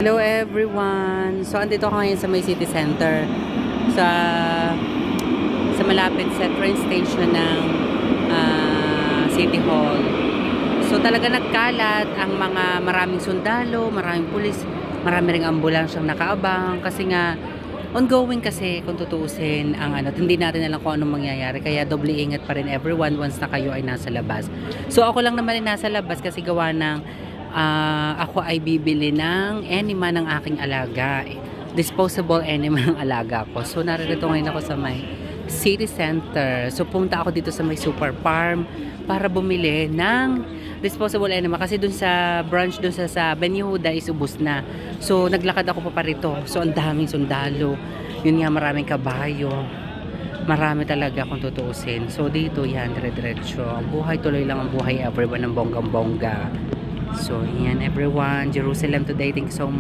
Hello everyone! So andito ako ngayon sa may city center sa malapit sa train station ng City Hall. So talaga nagkalat ang mga maraming sundalo, maraming pulis, marami ring ambulansyang nakaabang kasi nga ongoing kasi kung tutuusin ang hindi natin alam kung anong mangyayari, kaya doble ingat pa rin everyone once na kayo ay nasa labas. So ako lang naman ay nasa labas kasi gawa ng ako ay bibili ng enema ng aking alaga, disposable enema ng alaga ko. So narito ngayon ako sa may city center. So pumunta ako dito sa may Super Farm para bumili ng disposable enema kasi dun sa branch dun sa Benyehuda is ubos na. So naglakad ako pa rito. So ang daming sundalo, yun nga, maraming kabayo, marami talaga kung tutuusin. So dito yan, dire-diretso ang buhay, tuloy lang ang buhay everyone, ng bonggang-bongga. So yan everyone, Jerusalem today, thank you so much.